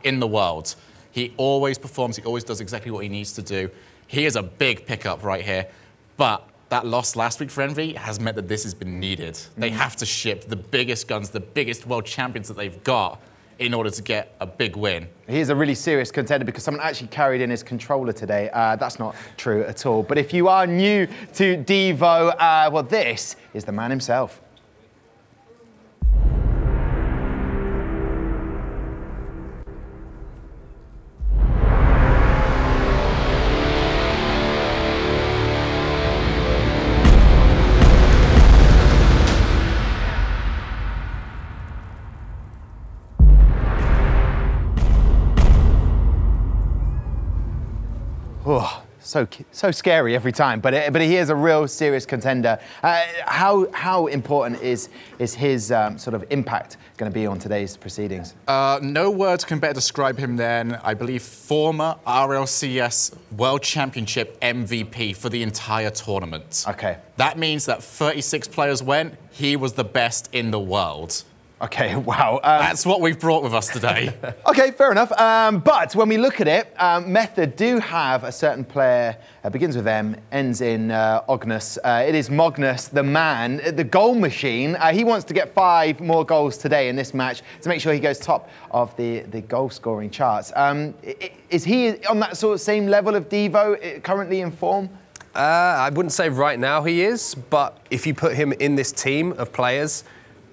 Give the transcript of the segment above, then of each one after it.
in the world. He always performs, he always does exactly what he needs to do. He is a big pickup right here, but that loss last week for Envy has meant that this has been needed. They have to ship the biggest guns, the biggest world champions that they've got in order to get a big win. He is a really serious contender because someone actually carried in his controller today. That's not true at all. But if you are new to Devo, well, this is the man himself. Oh, so scary every time, but he is a real serious contender. How important is his sort of impact going to be on today's proceedings? No words can better describe him than, I believe, former RLCS World Championship MVP for the entire tournament. Okay. That means that 36 players went, he was the best in the world. Okay, wow. That's what we've brought with us today. Okay, fair enough. But when we look at it, Method do have a certain player, begins with M, ends in Ognus. It is Mognus, the man, the goal machine. He wants to get 5 more goals today in this match to make sure he goes top of the goal scoring charts. Is he on that sort of same level of Devo, currently in form? I wouldn't say right now he is, but if you put him in this team of players,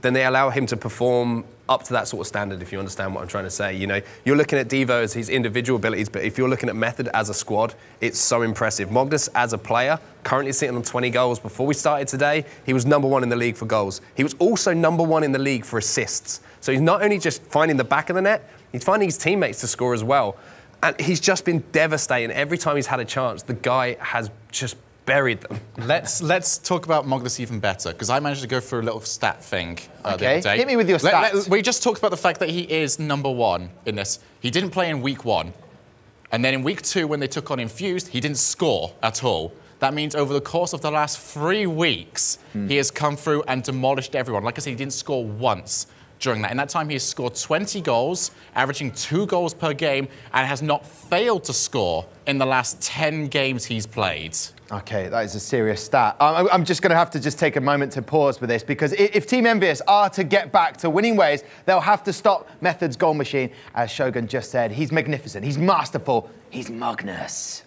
then they allow him to perform up to that sort of standard, if you understand what I'm trying to say. You know, you're looking at Devo as his individual abilities, but if you're looking at Method as a squad, it's so impressive. Mognus as a player, currently sitting on 20 goals. Before we started today, he was #1 in the league for goals. He was also #1 in the league for assists. So he's not only just finding the back of the net, he's finding his teammates to score as well. And he's just been devastating. Every time he's had a chance, the guy has just buried them. Let's talk about Mognus even better, because I managed to go through a little stat thing the other day. Hit me with your stats. We just talked about the fact that he is #1 in this. He didn't play in week 1. And then in week 2, when they took on Infused, he didn't score at all. That means over the course of the last 3 weeks, he has come through and demolished everyone. Like I said, he didn't score once during that. In that time, he has scored 20 goals, averaging 2 goals per game, and has not failed to score in the last 10 games he's played. Okay, that is a serious stat. I'm just going to have to take a moment to pause with this, because if Team Envyus are to get back to winning ways, they'll have to stop Method's goal machine. As Shogun just said, he's magnificent, he's masterful, he's Mognus.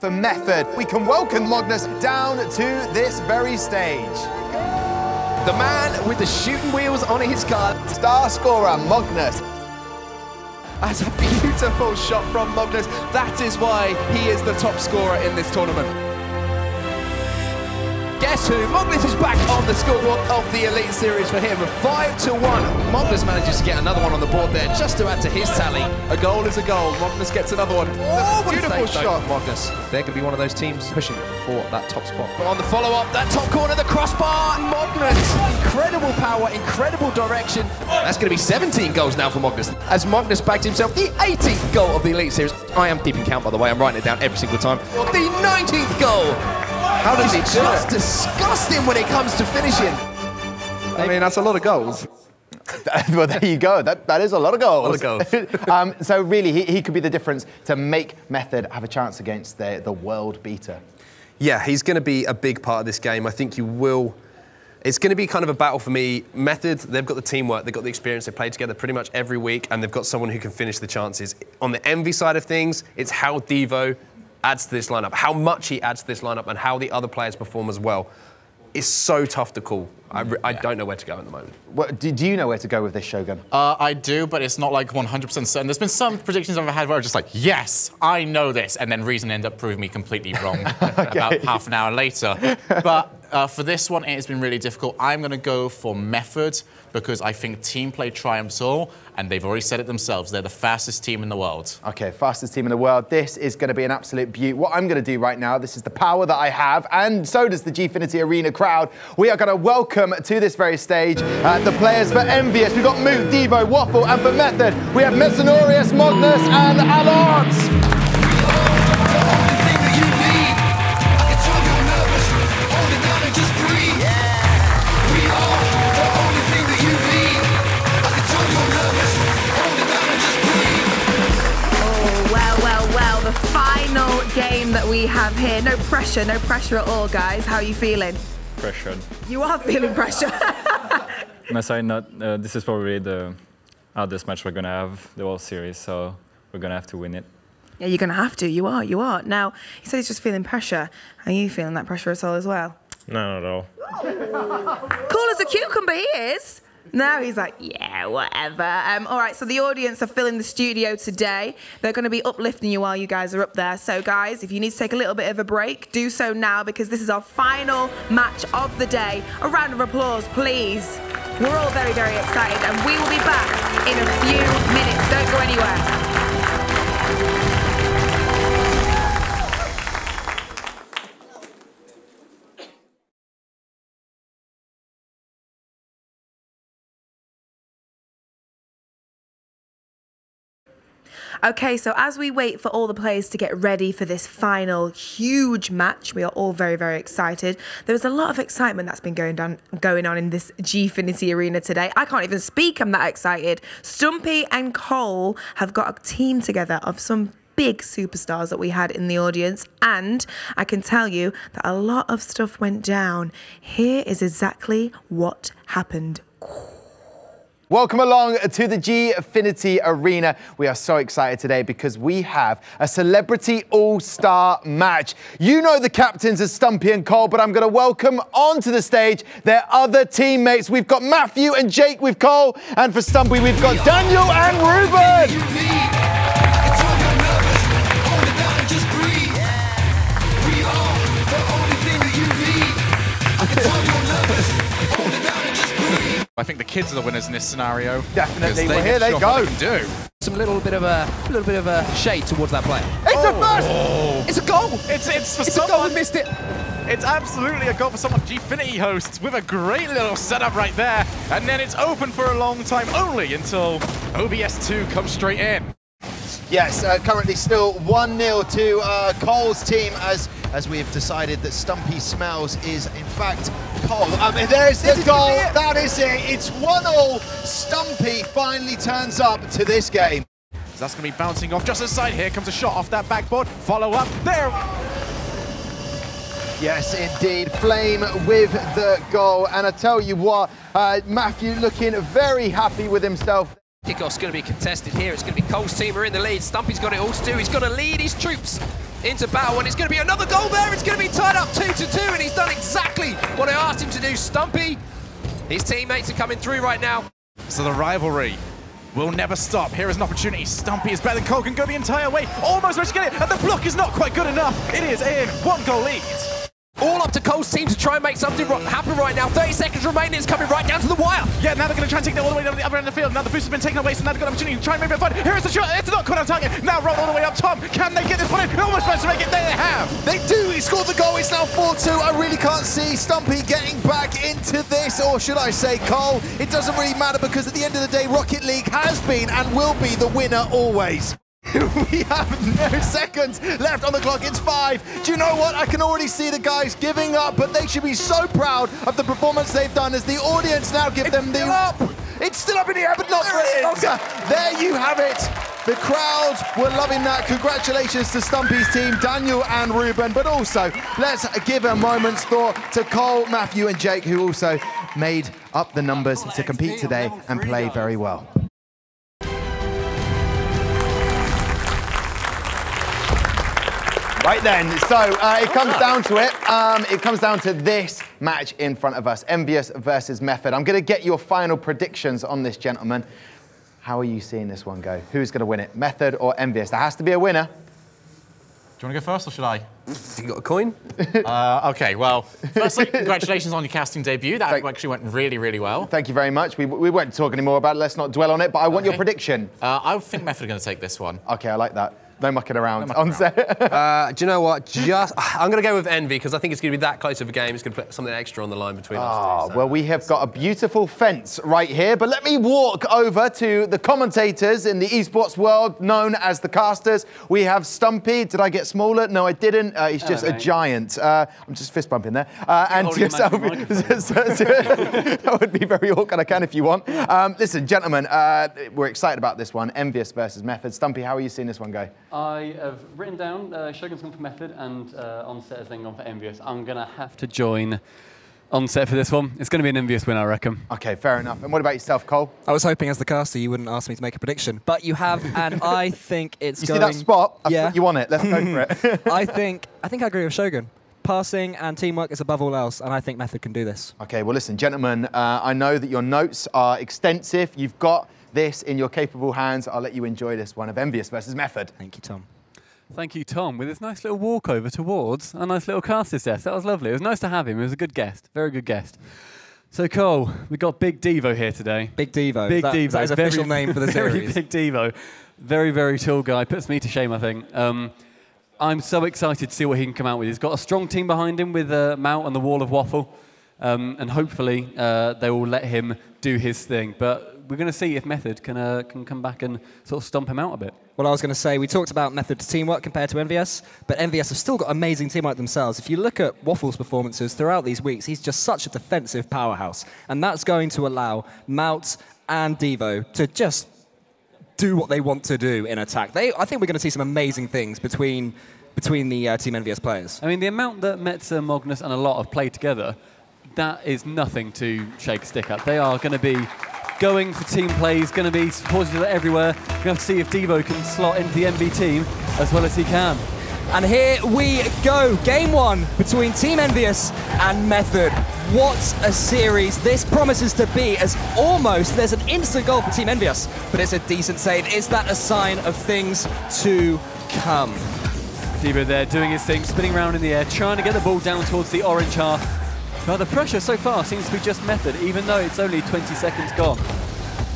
For Method, we can welcome Mognus down to this very stage. The man with the shooting wheels on his car. Star scorer, Mognus. That's a beautiful shot from Mognus. That is why he is the top scorer in this tournament. Guess who? Mognus is back on the scoreboard of the Elite Series for him. 5-1. Mognus manages to get another one on the board there just to add to his tally. A goal is a goal. Mognus gets another one. Oh, Beautiful shot, Mognus. They're going to be one of those teams pushing for that top spot. But on the follow-up, that top corner, the crossbar, Mognus. Incredible power, incredible direction. That's going to be 17 goals now for Mognus. As Mognus bagged himself the 18th goal of the Elite Series. I am keeping count, by the way. I'm writing it down every single time. The 19th goal. How does he just disgusting when it comes to finishing? I mean, that's a lot of goals. Well, there you go. That is a lot of goals. A lot of goals. So really, he could be the difference to make Method have a chance against the world beater. Yeah, he's going to be a big part of this game. I think you will. It's going to be kind of a battle for me. Method, they've got the teamwork, they've got the experience, they play together pretty much every week, and they've got someone who can finish the chances. On the Envy side of things, it's how Devo adds to this lineup, how much he adds to this lineup, and how the other players perform as well. It's so tough to call. I don't know where to go at the moment. What, do you know where to go with this, Shogun? I do, but it's not like 100% certain. There's been some predictions I've had where I'm just like, yes, I know this, and then Reason ended up proving me completely wrong about half an hour later. But for this one, it has been really difficult. I'm going to go for Method because I think team play triumphs all, and they've already said it themselves. They're the fastest team in the world. Okay, fastest team in the world. This is going to be an absolute beaut. What I'm going to do right now, this is the power that I have, and so does the Gfinity Arena crowd. We are going to welcome to this very stage the players for Envyus. We've got Moot, Devo, Waffle, and for Method, we have Mercenarius, Mognus, and Alons. game that we have here. No pressure at all, guys. How are you feeling? Pressured. You are feeling pressure. On my side, this is probably the hardest match we're going to have the whole series, so we're going to have to win it. Yeah, you're going to have to. You are. Now, he said he's just feeling pressure. Are you feeling that pressure at all as well? No, not at all. Cool as a cucumber he is. Now he's like, yeah, whatever. All right, so the audience are filling the studio today. They're going to be uplifting you while you guys are up there. So, guys, if you need to take a little bit of a break, do so now because this is our final match of the day. A round of applause, please. We're all very, very excited, and we will be back in a few minutes. Don't go anywhere. Okay, so as we wait for all the players to get ready for this final huge match, we are all very, very excited. There's a lot of excitement that's been going on in this Gfinity arena today. I can't even speak, I'm that excited. Stumpy and Cole have got a team together of some big superstars that we had in the audience, and I can tell you that a lot of stuff went down. Here is exactly what happened. Welcome along to the Gfinity Arena. We are so excited today because we have a celebrity all-star match. You know the captains are Stumpy and Cole, but I'm going to welcome onto the stage their other teammates. We've got Matthew and Jake with Cole, and for Stumpy we've got Daniel and Ruben. I think the kids are the winners in this scenario. Definitely. Well, here they go. Do. Some little bit of a shade towards that play. It's a burst! It's a goal! It's for It's a someone. goal, we missed it. It's absolutely a goal for someone. Gfinity hosts with a great little setup right there. And then it's open for a long time, only until OBS2 comes straight in. Yes, currently still 1-0 to Cole's team as we have decided that Stumpy Smells is in fact Cole. There's the goal, that is it, it's 1-0. Stumpy finally turns up to this game. That's going to be bouncing off just aside. Here comes a shot off that backboard. Follow up, there. Yes, indeed. Flame with the goal. And I tell you what, Matthew looking very happy with himself. Kickoff's going to be contested here. It's going to be Cole's team are in the lead. Stumpy's got it all to do. He's got to lead his troops into battle, and it's going to be another goal there. It's going to be tied up 2-2, and he's done exactly what I asked him to do. Stumpy, his teammates are coming through right now. So the rivalry will never stop. Here is an opportunity. Stumpy is better than Cole, can go the entire way. Almost managed to get it, and the block is not quite good enough. It is in. 1-goal lead. All up to Cole's team to try and make something happen right now. 30 seconds remaining. It's coming right down to the wire. Yeah, now they're going to try and take it all the way down to the other end of the field. Now the boost has been taken away, so now they've got an opportunity to try and make it fun. Here is the shot. It's not caught on target. Now roll all the way up. Tom, can they get this one in? Almost managed to make it. There they have. They do, he scored the goal, it's now 4-2. I really can't see Stumpy getting back into this, or should I say Cole. It doesn't really matter because at the end of the day, Rocket League has been and will be the winner always. We have no seconds left on the clock, it's 5. Do you know what? I can already see the guys giving up, but they should be so proud of the performance they've done as the audience now give them the... It's still up in the air, but not for it. There you have it. The crowds were loving that. Congratulations to Stumpy's team, Daniel and Ruben, but also let's give a moment's thought to Cole, Matthew and Jake, who also made up the numbers to compete today and play very well. Right then, so it comes down to it. It comes down to this match in front of us, Envyus versus Method. I'm going to get your final predictions on this, gentlemen. How are you seeing this one go? Who's going to win it, Method or Envyus? There has to be a winner. Do you want to go first, or should I? You got a coin? Okay, well, firstly, congratulations on your casting debut. That actually went really, really well. Thank you very much. We won't talk anymore about it. Let's not dwell on it, but I want your prediction. I think Method are going to take this one. Okay, I like that. No mucking around on set. Do you know what? I'm going to go with Envy because I think it's going to be that close of a game. It's going to put something extra on the line between us two. So. Well, we have got a beautiful fence right here, but let me walk over to the commentators in the esports world known as the casters. We have Stumpy. Did I get smaller? No, I didn't. He's just a giant. I'm just fist bumping there. And to yourself. That would be very awkward. I can if you want. Listen, gentlemen, we're excited about this one. Envyus versus Method. Stumpy, how are you seeing this one go? I have written down Shogun's gone for Method and Onset has then gone for Envyus. I'm going to have to join Onset for this one. It's going to be an Envyus win, I reckon. Okay, fair enough. And what about yourself, Cole? I was hoping as the caster you wouldn't ask me to make a prediction, but you have, and I think it's going... You see that spot? Yeah. You want it. Let's go for it. I think I agree with Shogun. Passing and teamwork is above all else, and I think Method can do this. Okay, well, listen, gentlemen, I know that your notes are extensive. You've got this in your capable hands. I'll let you enjoy this one of Envyus versus Method. Thank you, Tom. Thank you, Tom, with this nice little walkover towards a nice little cast success. That was lovely. It was nice to have him. He was a good guest, very good guest. So, Cole, we've got Big Devo here today. Big Devo. Big Devo. That is official name for the series. Big Devo. Very, very tall guy. Puts me to shame, I think. I'm so excited to see what he can come out with. He's got a strong team behind him with Mount and the Wall of Waffle. And hopefully they will let him do his thing. But we're going to see if Method can come back and sort of stomp him out a bit. Well, I was going to say, we talked about Method's teamwork compared to Envyus, but Envyus have still got amazing teamwork themselves. If you look at Waffle's performances throughout these weeks, he's just such a defensive powerhouse. And that's going to allow Mount and Devo to just do what they want to do in attack. I think we're going to see some amazing things between the Team Envyus players. I mean, the amount that Metza, Magnus and a lot have played together, that is nothing to shake a stick at. They are going to be going for team plays, going to be supporting each other everywhere. We're going to have to see if Devo can slot into the MV team as well as he can. And here we go, game one between Team Envyus and Method. What a series this promises to be, as almost there's an instant goal for Team Envyus, but it's a decent save. Is that a sign of things to come? Devo there doing his thing, spinning around in the air, trying to get the ball down towards the orange half. Well, the pressure so far seems to be just Method, even though it's only 20 seconds gone.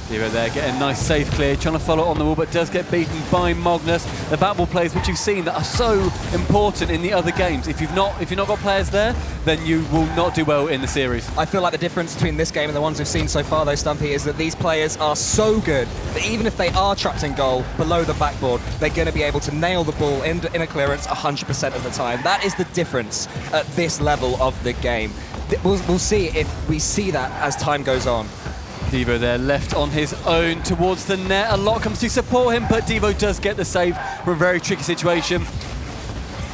Devo there getting a nice save clear, trying to follow on the wall, but does get beaten by Magnus. The backball plays, which you've seen, that are so important in the other games. If you've not got players there, then you will not do well in the series. I feel like the difference between this game and the ones we've seen so far, though, Stumpy, is that these players are so good that even if they are trapped in goal below the backboard, they're going to be able to nail the ball in a clearance 100% of the time. That is the difference at this level of the game. We'll see if we see that as time goes on. Devo there left on his own towards the net. A lot comes to support him, but Devo does get the save from a very tricky situation.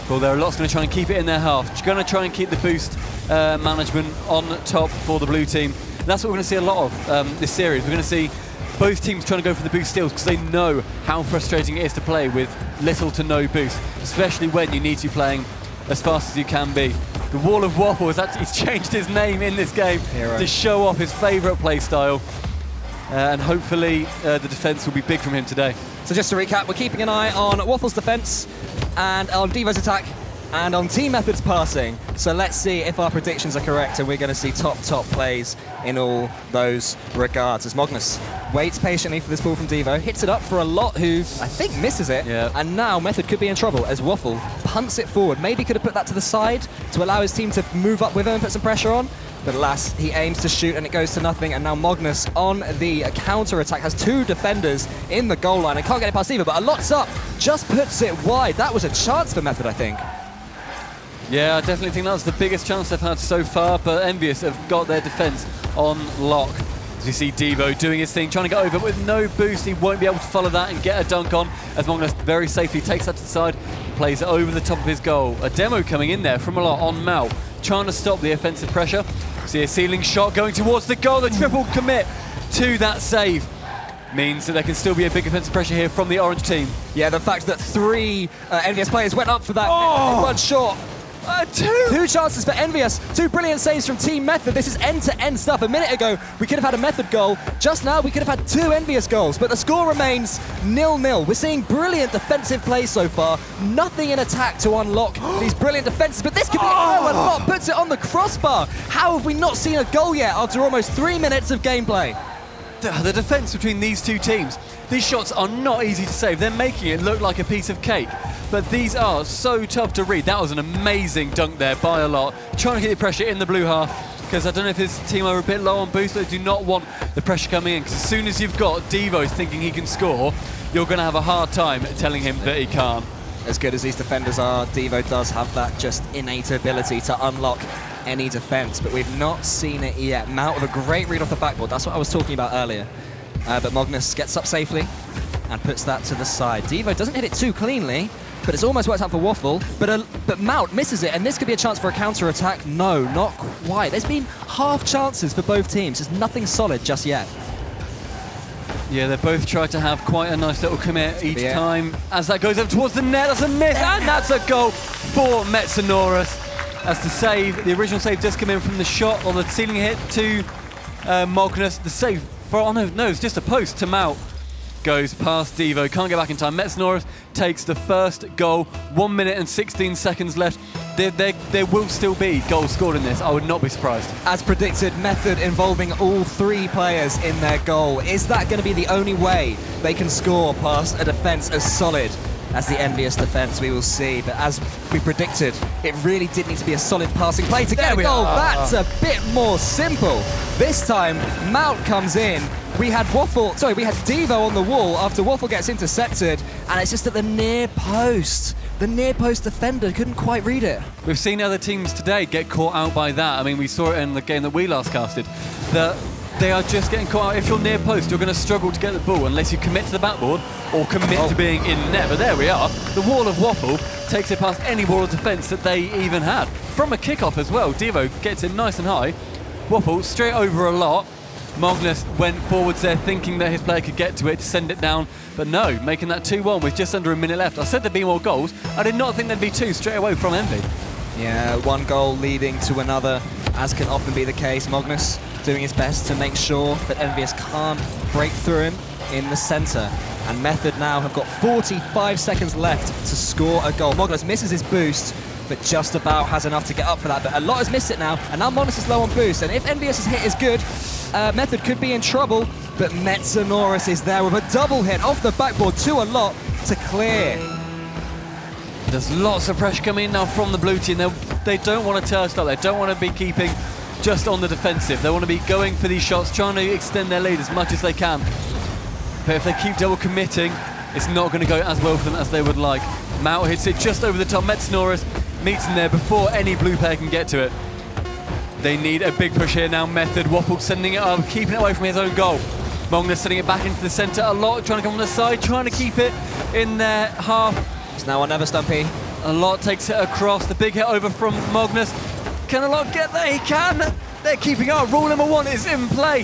Well, there are lots going to try and keep it in their half. Going to try and keep the boost management on top for the blue team. And that's what we're going to see a lot of this series. We're going to see both teams trying to go for the boost steals because they know how frustrating it is to play with little to no boost, especially when you need to be playing as fast as you can be. The Wall of Waffle he's changed his name in this game to show off his favourite play style. And hopefully the defence will be big from him today. So just to recap, we're keeping an eye on Waffle's defence and on Devo's attack and on Team Method's passing. So let's see if our predictions are correct and we're going to see top plays in all those regards. As Magnus waits patiently for this ball from Devo, hits it up for a lot who I think misses it. Yeah. And now Method could be in trouble as Waffle punts it forward. Maybe could have put that to the side to allow his team to move up with him and put some pressure on. But alas, he aims to shoot and it goes to nothing. And now Magnus on the counter-attack has two defenders in the goal line and can't get it past Devo, but a lot's up, just puts it wide. That was a chance for Method, I think. Yeah, I definitely think that was the biggest chance they've had so far, but Envyus have got their defence on lock. As you see Devo doing his thing, trying to get over, but with no boost, he won't be able to follow that and get a dunk on, as Magnus very safely takes that to the side, plays it over the top of his goal. A demo coming in there from a lot on Mal, trying to stop the offensive pressure. See a ceiling shot going towards the goal, the triple commit to that save means that there can still be a big offensive pressure here from the orange team. Yeah, the fact that three Envyus players went up for that one shot. Two chances for Envyus. Two brilliant saves from Team Method. This is end-to-end stuff. A minute ago, we could have had a Method goal. Just now, we could have had two Envyus goals, but the score remains 0-0. We're seeing brilliant defensive play so far. Nothing in attack to unlock these brilliant defenses, but this could be and Lot puts it on the crossbar. How have we not seen a goal yet after almost 3 minutes of gameplay? The defence between these two teams, these shots are not easy to save. They're making it look like a piece of cake, but these are so tough to read. That was an amazing dunk there by a lot. Trying to get the pressure in the blue half, because I don't know if his team are a bit low on boost, but they do not want the pressure coming in, because as soon as you've got Devo thinking he can score, you're going to have a hard time telling him that he can't. As good as these defenders are, Devo does have that just innate ability to unlock any defense, but we've not seen it yet. Mount with a great read off the backboard. That's what I was talking about earlier. But Magnus gets up safely. and puts that to the side. Devo doesn't hit it too cleanly, but it's almost worked out for Waffle. But Maut misses it, and this could be a chance for a counter-attack. No, not quite. There's been half chances for both teams. There's nothing solid just yet. Yeah, they both tried to have quite a nice little commit each time. As that goes over towards the net, that's a miss, and that's a goal for Metsonoris. As the save, the original save does come in from the shot, or the ceiling hit to Magnus. The save for, oh no, it's just a post to Maut. Goes past Devo, can't get back in time. Metsonoris takes the first goal, 1 minute and 16 seconds left. There will still be goals scored in this, I would not be surprised. As predicted, Method involving all 3 players in their goal. Is that going to be the only way they can score past a defence as solid as the Envyus defence? We will see, but as we predicted, it really did need to be a solid passing play to get a goal. That's a bit more simple. This time, Maut comes in. We had Devo on the wall after Waffle gets intercepted, and it's just at the near post. The near post defender couldn't quite read it. We've seen other teams today get caught out by that. I mean, we saw it in the game that we last casted, that they are just getting caught out. If you're near post, you're going to struggle to get the ball unless you commit to the backboard or commit to being in net. But there we are. The wall of Waffle takes it past any wall of defence that they even had. From a kickoff as well, Devo gets it nice and high. Waffle straight over a lot. Magnus went forwards there thinking that his player could get to it to send it down, but no, making that 2-1 with just under a minute left. I said there'd be more goals. I did not think there'd be 2 straight away from Envy. Yeah, 1 goal leading to another, as can often be the case. Magnus doing his best to make sure that Envyus can't break through him in the centre. And Method now have got 45 seconds left to score a goal. Magnus misses his boost, but just about has enough to get up for that. But a lot has missed it now, and now Magnus is low on boost. And if Envyus' hit is good, Method could be in trouble, but Metsonoris is there with a double hit off the backboard to a lot to clear. There's lots of pressure coming in now from the blue team. They don't want to turn up. They don't want to be keeping just on the defensive. They want to be going for these shots, trying to extend their lead as much as they can. But if they keep double committing, it's not going to go as well for them as they would like. Maut hits it just over the top. Metsonoris meets him there before any blue player can get to it. They need a big push here now. Method, Waffle sending it up, keeping it away from his own goal. Magnus sending it back into the centre a lot, trying to come on the side, trying to keep it in their half. It's now on never, Stumpy. A lot takes it across, the big hit over from Magnus. Can a lot get there? He can! They're keeping up. Rule number 1 is in play.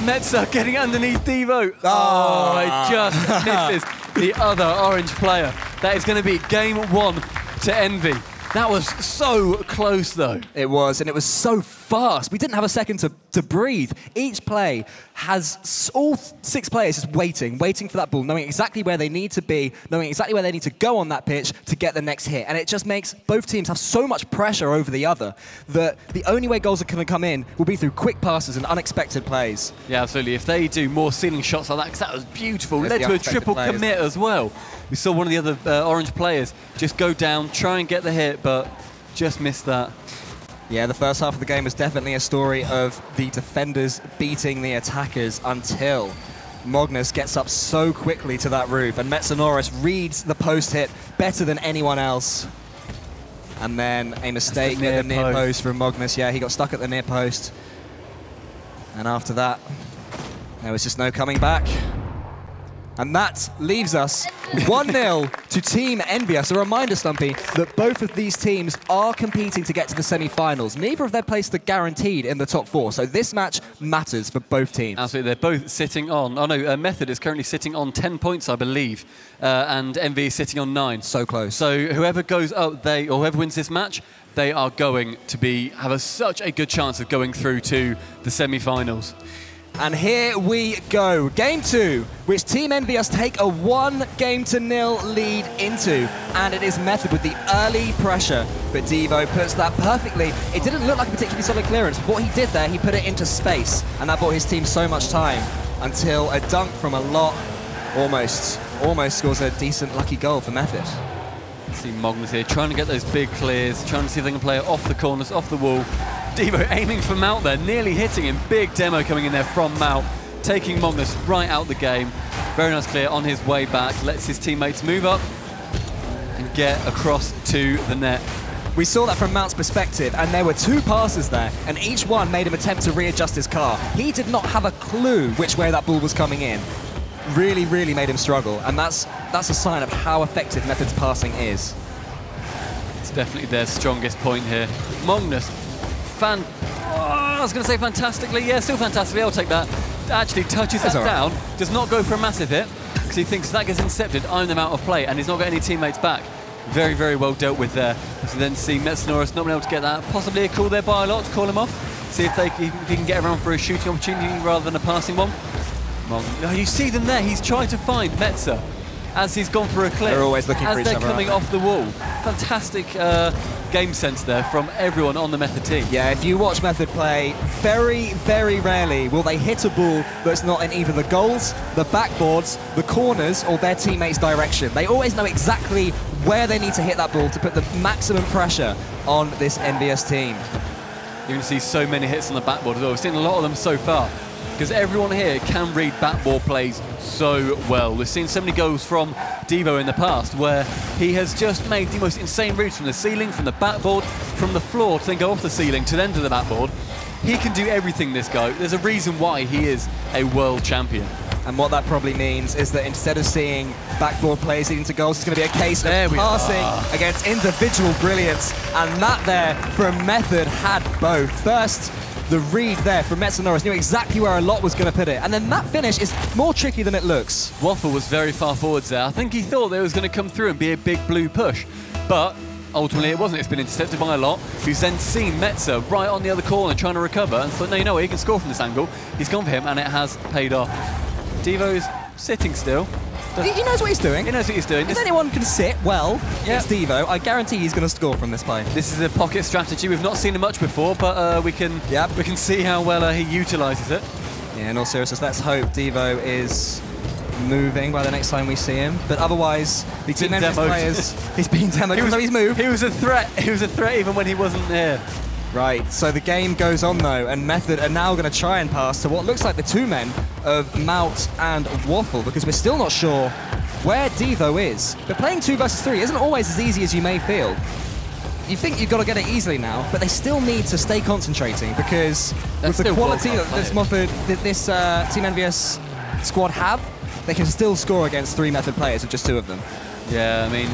Metza getting underneath Devo. Oh, it just misses the other orange player. That is going to be game 1 to Envy. That was so close, though. It was, and it was so fast. We didn't have a second to breathe. Each play has all 6 players just waiting for that ball, knowing exactly where they need to be, knowing exactly where they need to go on that pitch to get the next hit. And it just makes both teams have so much pressure over the other that the only way goals are going to come in will be through quick passes and unexpected plays. Yeah, absolutely. If they do more ceiling shots like that, because that was beautiful, led to a triple commit as well. We saw one of the other orange players just go down, try and get the hit, but just missed that. Yeah, the first half of the game was definitely a story of the defenders beating the attackers until Magnus gets up so quickly to that roof, and Metsonoris reads the post hit better than anyone else. And then a mistake at the near post from Magnus. Yeah, he got stuck at the near post. And after that, there was just no coming back. And that leaves us 1-0 to Team Envyus. A reminder, Stumpy, that both of these teams are competing to get to the semi-finals. Neither of their places are guaranteed in the top 4, so this match matters for both teams. Absolutely, they're both sitting on... Oh no, Method is currently sitting on 10 points, I believe, and Envy is sitting on 9. So close. So whoever goes up, or whoever wins this match, they are going to have such a good chance of going through to the semi-finals. And here we go. Game 2, which Team Envyus take a 1-0 lead into. And it is Method with the early pressure. But Devo puts that perfectly. It didn't look like a particularly solid clearance. What he did there, he put it into space. And that bought his team so much time until a dunk from a lot almost scores a decent lucky goal for Method. See Magnus here trying to get those big clears, trying to see if they can play it off the corners, off the wall. Devo aiming for Maut there, nearly hitting him. Big demo coming in there from Maut, taking Magnus right out the game. Very nice clear on his way back, lets his teammates move up and get across to the net. We saw that from Maut's perspective, and there were 2 passes there, and each one made him attempt to readjust his car. He did not have a clue which way that ball was coming in. really, really made him struggle, and that's a sign of how effective Method's passing is. It's definitely their strongest point here. Magnus, I was going to say fantastically, yeah, still fantastically, I'll take that. Actually touches that down, does not go for a massive hit, because he thinks if that gets intercepted, I'm them out of play, and he's not got any teammates back. Very, very well dealt with there. So then see Metsonoris not being able to get that. Possibly a call there by a lot to call him off. See if he can get around for a shooting opportunity rather than a passing one. Oh, you see them there. He's trying to find Metza as he's gone for a clip. They're always looking for each other. As they're coming off the wall. Fantastic game sense there from everyone on the Method team. Yeah, if you watch Method play, very, very rarely will they hit a ball that's not in either the goals, the backboards, the corners, or their teammates' direction. They always know exactly where they need to hit that ball to put the maximum pressure on this Envyus team. You're going to see so many hits on the backboard as well. We've seen a lot of them so far, because everyone here can read backboard plays so well. We've seen so many goals from Devo in the past where he has just made the most insane routes from the ceiling, from the backboard, from the floor to then go off the ceiling to then to the backboard. He can do everything, this guy. There's a reason why he is a world champion. And what that probably means is that instead of seeing backboard plays leading to goals, it's going to be a case of passing against individual brilliance. And that there from Method had both. First, the read there from Metsonoris knew exactly where a lot was going to put it. And then that finish is more tricky than it looks. Waffle was very far forwards there. I think he thought that it was going to come through and be a big blue push. But ultimately it wasn't. It's been intercepted by a lot, who's then seen Metza right on the other corner trying to recover and thought, no, you know what, he can score from this angle. He's gone for him and it has paid off. Devo's sitting still. He knows what he's doing. He knows what he's doing. If anyone can sit well, it's Devo. I guarantee he's going to score from this play. This is a pocket strategy. We've not seen it much before, but we can see how well he utilises it. Yeah, in all seriousness, let's hope Devo is moving by the next time we see him. But otherwise, the team players, he's been demoed. He's moved. He was a threat. He was a threat even when he wasn't there. Right, so the game goes on though, and Method are now going to try and pass to what looks like the two men of Mout and Waffle, because we're still not sure where Devo is. But playing 2 versus 3 isn't always as easy as you may feel. You think you've got to get it easily now, but they still need to stay concentrating, because with the quality that this Team Envyus squad have, they can still score against 3 Method players with just 2 of them. Yeah, I mean,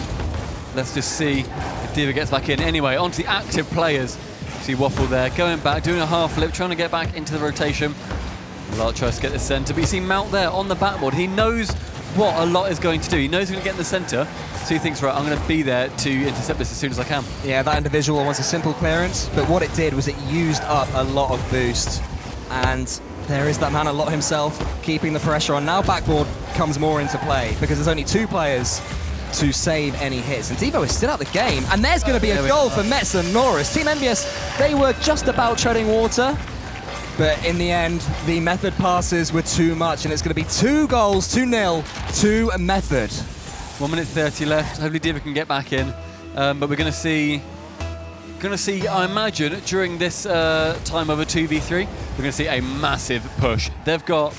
let's just see if Devo gets back in. Anyway, onto the active players. See Waffle there, going back, doing a half flip, trying to get back into the rotation. Lot tries to get the centre, but you see Mount there on the backboard. He knows what a lot is going to do. He knows he's going to get in the centre, so he thinks, right, I'm going to be there to intercept this as soon as I can. Yeah, that individual wants a simple clearance, but what it did was it used up a lot of boost. And there is that man a lot himself, keeping the pressure on. Now backboard comes more into play, because there's only 2 players to save any hits. And Devo is still out the game. And there's going to be a goal for Metsonoris. Team Envyus, they were just about treading water. But in the end, the Method passes were too much. And it's going to be 2 goals, 2-0 to Method. 1 minute 30 left. Hopefully Devo can get back in. But we're going to see, I imagine, during this time of a 2v3, we're going to see a massive push. They've got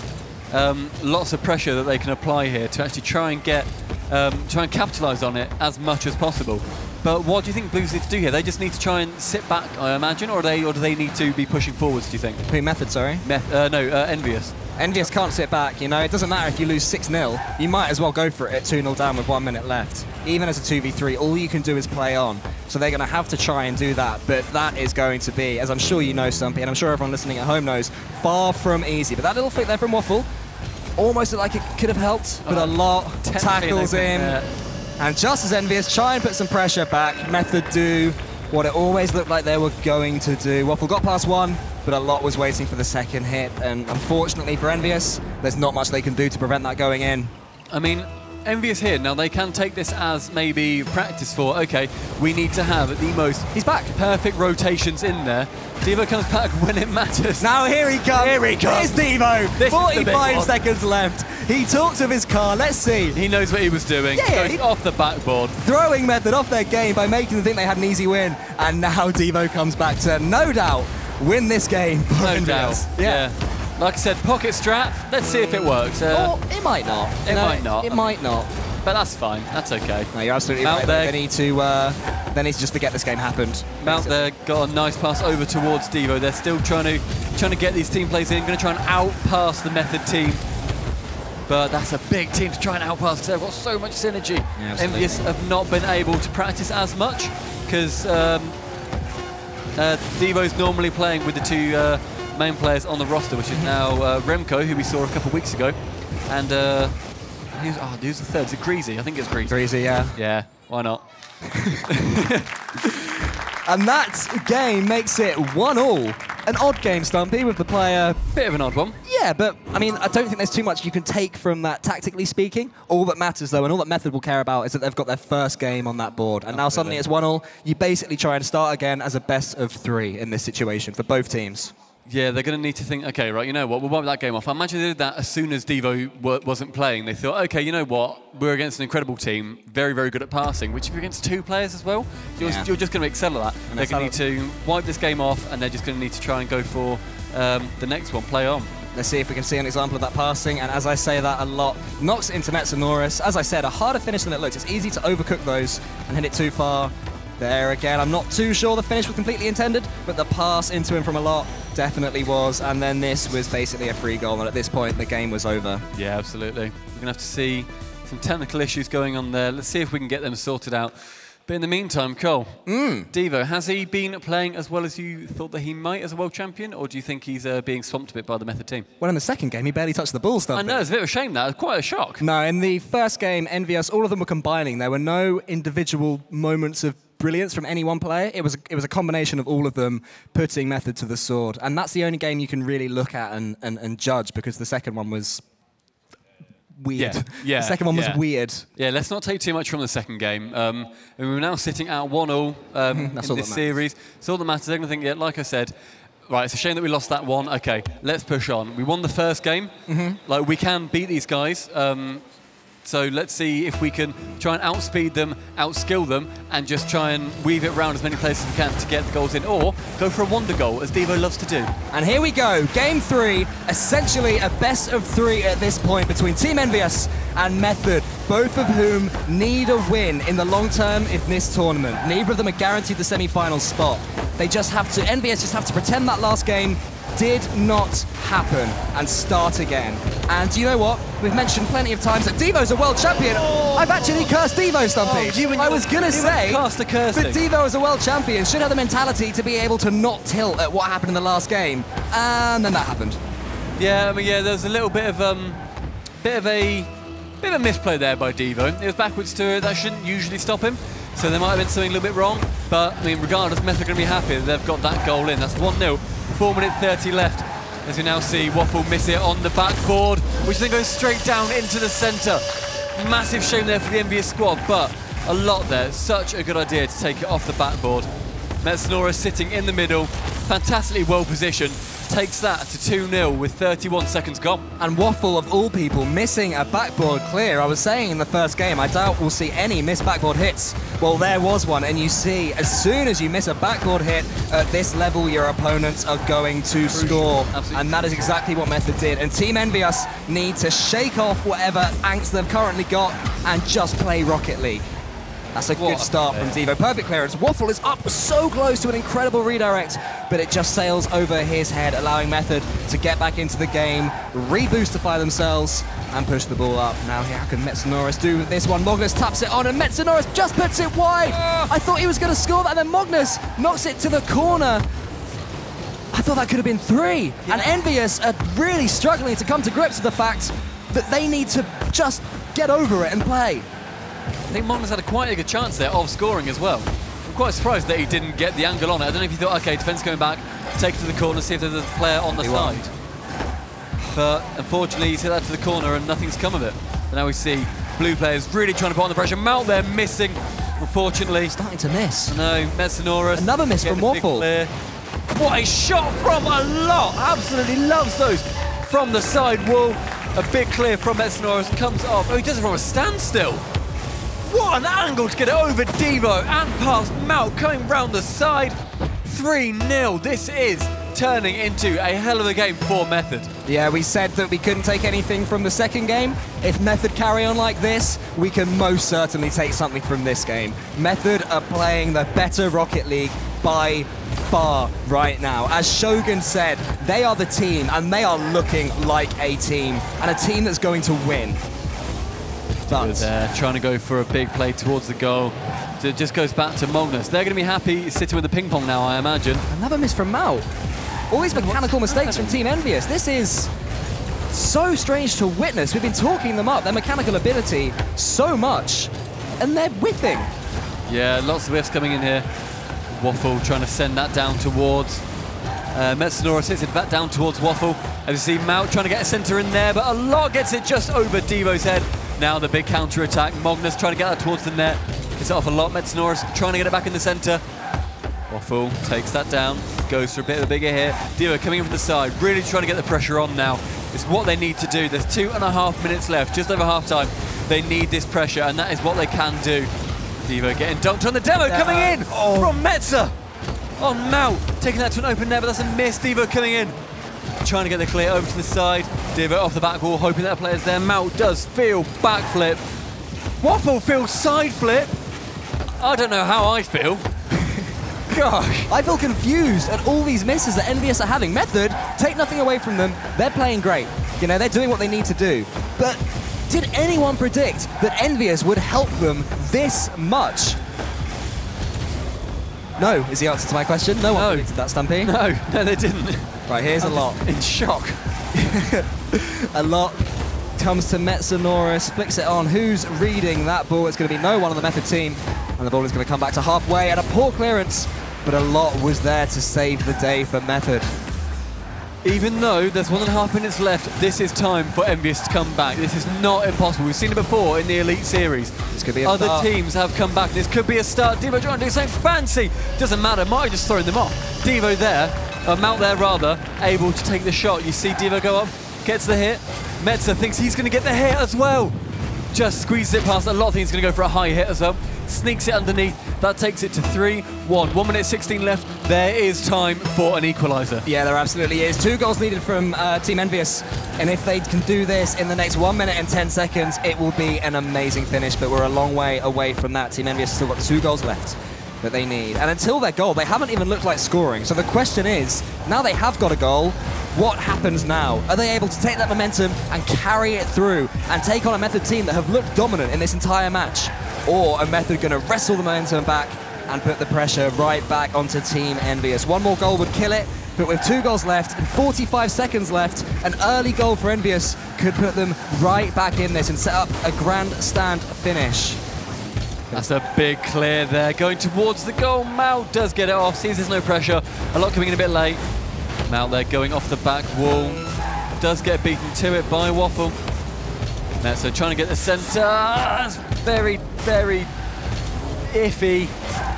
lots of pressure that they can apply here to actually try and capitalise on it as much as possible. But what do you think Blues need to do here? They just need to try and sit back, I imagine, or do they need to be pushing forwards, do you think? Who, Method, sorry? Envyus. Envyus can't sit back, you know. It doesn't matter if you lose 6-0. You might as well go for it at 2-0 down with 1 minute left. Even as a 2v3, all you can do is play on. So they're going to have to try and do that. But that is going to be, as I'm sure you know, Stumpy, and I'm sure everyone listening at home knows, far from easy. But that little flick there from Waffle almost looked like it could have helped, but a lot tackles him. And just as Envyus try and put some pressure back, Method do what it always looked like they were going to do. Waffle got past 1, but a lot was waiting for the second hit. And unfortunately for Envyus, there's not much they can do to prevent that going in. I mean, Envyus here, now they can take this as maybe practice for, okay, we need to have the most perfect rotations in there. Devo comes back when it matters. Now here he comes. Here he comes. Here's Devo. 45 seconds left. He talks of his car. Let's see. He knows what he was doing. Yeah, goes off the backboard. Throwing Method off their game by making them think they had an easy win. And now Devo comes back to, no doubt, win this game for Envyus. Yeah. Like I said, pocket strat. Let's see if it works. Or it might not. It might not. It might not. But that's fine. That's okay. No, you're absolutely right. They need to just forget this game happened. Mount there got a nice pass over towards Devo. They're still trying to get these team plays in. Going to try and outpass the Method team. But that's a big team to try and outpass because they've got so much synergy. Yeah, Envyus have not been able to practice as much because Devo's normally playing with the two main players on the roster, which is now Remco, who we saw a couple of weeks ago, and who's the third? Is it Greasy? I think it's Greasy. Greasy, yeah. Yeah, why not? And that game makes it 1-1. An odd game, Stumpy, with the player. Bit of an odd one. Yeah, but I mean, I don't think there's too much you can take from that tactically speaking. All that matters, though, and all that Method will care about is that they've got their first game on that board. And now suddenly it's 1-1. You basically try and start again as a best of 3 in this situation for both teams. Yeah, they're going to need to think, okay, right, you know what, we'll wipe that game off. I imagine they did that as soon as Devo wasn't playing. They thought, okay, you know what, we're against an incredible team, very, very good at passing, which if you're against 2 players as well, you're just going to excel at that. And they're going to need to wipe this game off, and they're just going to need to try and go for the next one, play on. Let's see if we can see an example of that passing, and as I say that a lot, knocks it into Metsonoris. As I said, a harder finish than it looks. It's easy to overcook those and hit it too far. There again, I'm not too sure the finish was completely intended, but the pass into him from a lot definitely was, and then this was basically a free goal, and at this point the game was over. Yeah, absolutely. We're going to have to see some technical issues going on there. Let's see if we can get them sorted out. But in the meantime, Cole, Devo, has he been playing as well as you thought that he might as a world champion, or do you think he's being swamped a bit by the Method team? Well, in the second game, he barely touched the ball, Stumpy. I know, it's a bit of a shame that. Quite a shock. No, in the first game, Envyus, all of them were combining. There were no individual moments of brilliance from any one player. It was a combination of all of them putting Method to the sword. And that's the only game you can really look at and judge, because the second one was weird. Yeah, the second one was weird. Yeah, let's not take too much from the second game. And we're now sitting at 1-0 in this series. It's all that matters. They're going to think, yeah, like I said, right, it's a shame that we lost that one. Okay, let's push on. We won the first game. Like, we can beat these guys. So let's see if we can try and outspeed them, outskill them, and just try and weave it around as many places as we can to get the goals in, or go for a wonder goal, as Devo loves to do. And here we go, Game 3, essentially a best of 3 at this point between Team Envyus and Method, both of whom need a win in the long term in this tournament. Neither of them are guaranteed the semi-final spot. They just have to, Envyus just have to pretend that last game did not happen and start again. And you know what? We've mentioned plenty of times that Devo's a world champion. I've actually cursed Devo, Stumpy. I was going to say that Devo as a world champion should have the mentality to be able to not tilt at what happened in the last game. And then that happened. Yeah, I mean, yeah, there's a little bit of a misplay there by Devo. It was backwards to it. That shouldn't usually stop him. So there might have been something a little bit wrong. But, I mean, regardless, Method are going to be happy that they've got that goal in. That's 1-0. 4 minutes 30 left, as we now see Waffle miss it on the backboard, which then goes straight down into the centre. Massive shame there for the Envyus squad, but a lot there. Such a good idea to take it off the backboard. Metsonoris sitting in the middle, fantastically well positioned, takes that to 2-0 with 31 seconds gone. And Waffle, of all people, missing a backboard clear. I was saying in the first game, I doubt we'll see any missed backboard hits. Well, there was one, and you see, as soon as you miss a backboard hit at this level, your opponents are going to score. Absolutely. And that is exactly what Method did. And Team Envyus need to shake off whatever angst they've currently got and just play Rocket League. That's a good start from Devo. Perfect clearance. Waffle is up so close to an incredible redirect, but it just sails over his head, allowing Method to get back into the game, reboostify themselves, and push the ball up. Now, how can Metsonoris do this one? Magnus taps it on, and Metsonoris just puts it wide. I thought he was going to score that, and then Magnus knocks it to the corner. I thought that could have been 3. Yeah. And Envyus are really struggling to come to grips with the fact that they need to just get over it and play. I think Magnus had quite a good chance there of scoring as well. I'm quite surprised that he didn't get the angle on it. I don't know if he thought, okay, defence coming back, take it to the corner, see if there's a player on the side. But unfortunately, he's hit that to the corner and nothing's come of it. But now we see blue players really trying to put on the pressure. Mount there missing, unfortunately. Starting to miss. I know, Metsonoris. Another miss from Waffle. What a shot from a lot. Absolutely loves those from the side wall. A big clear from Metsonoris comes off. Oh, he does it from a standstill. What an angle to get it over Devo and past Mount, coming round the side. 3-0. This is turning into a hell of a game for Method. Yeah, we said that we couldn't take anything from the second game. If Method carry on like this, we can most certainly take something from this game. Method are playing the better Rocket League by far right now. As Shogun said, they are the team, and they are looking like a team, and a team that's going to win. But they're trying to go for a big play towards the goal. So it just goes back to Magnus. They're going to be happy sitting with the ping pong now, I imagine. Another miss from Mao. All these mechanical mistakes from Team Envyus. This is so strange to witness. We've been talking them up, their mechanical ability, so much, and they're whiffing. Yeah, lots of whiffs coming in here. Waffle trying to send that down towards Metsunora, sits it back down towards Waffle. As you see, Mao trying to get a center in there, but a lot gets it just over Devo's head. Now the big counter attack. Magnus trying to get that towards the net. Gets it off a lot. Metsunora trying to get it back in the center. Waffle takes that down, goes for a bit of a bigger hit. Devo coming in from the side, really trying to get the pressure on now. It's what they need to do. There's 2.5 minutes left, just over half time. They need this pressure, and that is what they can do. Devo getting dunked on the demo, coming in from Metza on Mount, taking that to an open net, but that's a miss. Devo coming in, trying to get the clear over to the side. Devo off the back wall, hoping that player's there. Mount does feel backflip. Waffle feels side flip. I don't know how I feel. Gosh. I feel confused at all these misses that Envyus are having. Method, take nothing away from them. They're playing great. You know, they're doing what they need to do. But did anyone predict that Envyus would help them this much? No, is the answer to my question. No one predicted that, Stumpy. No, they didn't. Right, here's a lot. In shock. A lot comes to Metsunoris, flicks it on. Who's reading that ball? It's going to be no one on the Method team. And the ball is going to come back to halfway, and a poor clearance. But a lot was there to save the day for Method. Even though there's 1.5 minutes left, this is time for Envyus to come back. This is not impossible. We've seen it before in the Elite Series. This could be a Other start. teams have come back. This could be a start. Devo trying to do something fancy. Doesn't matter. Might have just thrown them off. Devo there, Mount there rather, able to take the shot. You see Devo go up, gets the hit. Metza thinks he's going to get the hit as well. Just squeezes it past. A lot of things going to go for a high hit as well. Sneaks it underneath. That takes it to 3-1. 1 minute 16 left. There is time for an equaliser. Yeah, there absolutely is. 2 goals needed from Team Envyus. And if they can do this in the next 1 minute and 10 seconds, it will be an amazing finish. But we're a long way away from that. Team Envyus has still got 2 goals left that they need. And until their goal, they haven't even looked like scoring. So the question is, now they have got a goal, what happens now? Are they able to take that momentum and carry it through and take on a Method team that have looked dominant in this entire match? Or a Method going to wrestle the momentum back and put the pressure right back onto Team Envyus? 1 more goal would kill it, but with 2 goals left and 45 seconds left, an early goal for Envyus could put them right back in this and set up a grandstand finish. That's a big clear there, going towards the goal. Mao does get it off, sees there's no pressure. A lot coming in a bit late. Mao there going off the back wall. Does get beaten to it by Waffle. Metza trying to get the centre. That's very, very iffy.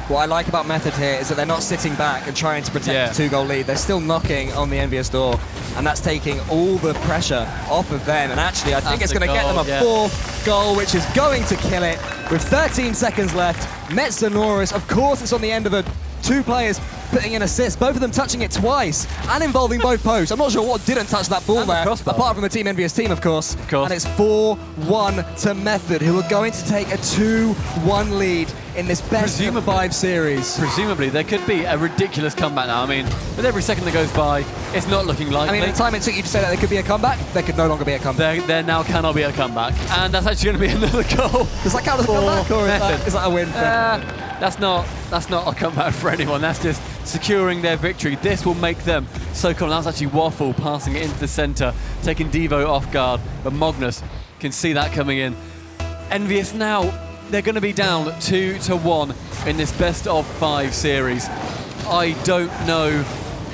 What I like about Method here is that they're not sitting back and trying to protect the 2-goal lead. They're still knocking on the Envyus door, and that's taking all the pressure off of them. And actually, I think it's going to get them a 4th goal, which is going to kill it. With 13 seconds left, Metsunoris, of course, it's on the end of a 2 players putting in assists, both of them touching it twice and involving both posts. I'm not sure what didn't touch that ball there, apart from the Team Envyus team, of course. And it's 4-1 to Method, who are going to take a 2-1 lead in this best of 5 series. Presumably, there could be a ridiculous comeback now. I mean, with every second that goes by, it's not looking likely. I mean, the time it took you to say that there could be a comeback, there could no longer be a comeback. There now cannot be a comeback, and that's actually going to be another goal. Does that count as a comeback, or is that a win? That's not a comeback for anyone. That's just securing their victory. This will make them so confident. That was actually Waffle passing it into the centre, taking Devo off guard, but Magnus can see that coming in. Envyus now, they're going to be down 2-1 in this best of 5 series. I don't know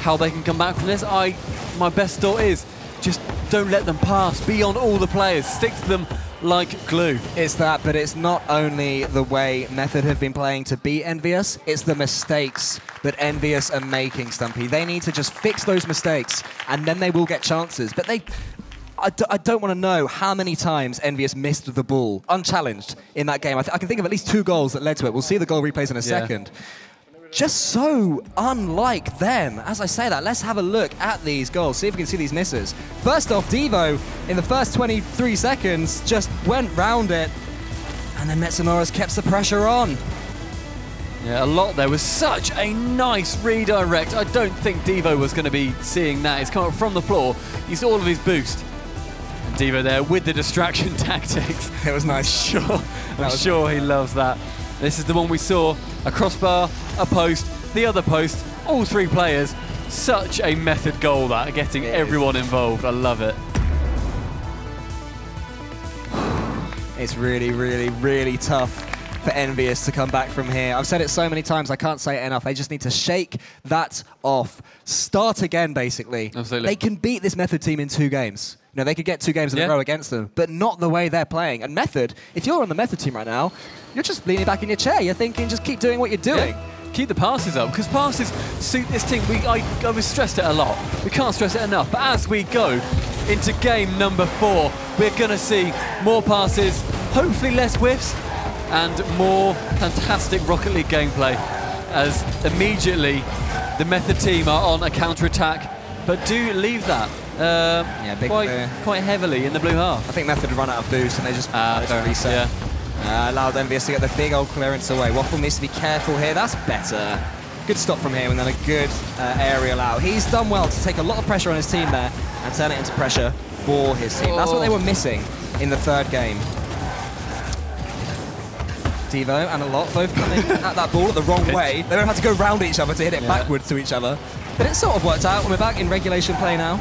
how they can come back from this. My best thought is just don't let them pass. Be on all the players. Stick to them like glue. It's that, but it's not only the way Method have been playing to beat Envyus, it's the mistakes that Envyus are making, Stumpy. They need to just fix those mistakes, and then they will get chances. But I don't want to know how many times Envyus missed the ball unchallenged in that game. I can think of at least 2 goals that led to it. We'll see the goal replays in a second. just so unlike them. As I say that, let's have a look at these goals, see if we can see these misses. First off, Devo, in the first 23 seconds, just went round it, and then Metsonoras kept the pressure on. Yeah, a lot there was such a nice redirect. I don't think Devo was going to be seeing that. He's come up from the floor, used all of his boost. And Devo there with the distraction tactics. It was nice. I'm sure he loves that. This is the one we saw, a crossbar, a post, the other post, all three players. Such a method goal that, getting everyone involved. I love it. It's really, really, really tough for Envyus to come back from here. I've said it so many times, I can't say it enough. They just need to shake that off. Start again, basically. Absolutely. They can beat this Method team in 2 games. You know, they could get 2 games in a row against them, but not the way they're playing. And Method, if you're on the Method team right now, you're just leaning back in your chair. You're thinking, just keep doing what you're doing. Yeah. Keep the passes up, because passes suit this team. I was stressed it a lot. We can't stress it enough. But as we go into game number 4, we're going to see more passes, hopefully less whiffs, and more fantastic Rocket League gameplay, as immediately the Method team are on a counter-attack, but do leave that quite heavily in the blue half. I think Method run out of boost and they just don't reset. Allowed Envyus to get the big old clearance away. Waffle needs to be careful here. That's better. Good stop from him, and then a good aerial out. He's done well to take a lot of pressure on his team there and turn it into pressure for his team. That's what they were missing in the 3rd game. Devo and a lot both coming at that ball the wrong way. They don't have to go round each other to hit it backwards to each other. But it sort of worked out, and we're back in regulation play now.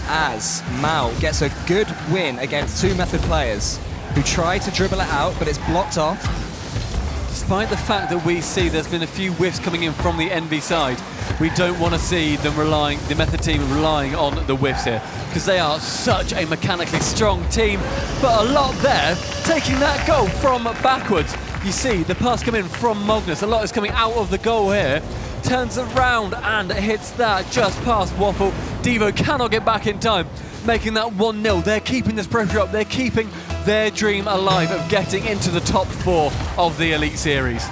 As Mao gets a good win against 2 Method players who try to dribble it out, but it's blocked off. Despite the fact that we see there's been a few whiffs coming in from the Envy side, we don't want to see them the Method team relying on the whiffs here, because they are such a mechanically strong team. But a lot there, taking that goal from backwards. You see the pass come in from Magnus. A lot is coming out of the goal here. Turns around and hits that just past Waffle. Devo cannot get back in time, making that 1-0. They're keeping this pressure up. They're keeping their dream alive of getting into the top 4 of the Elite Series.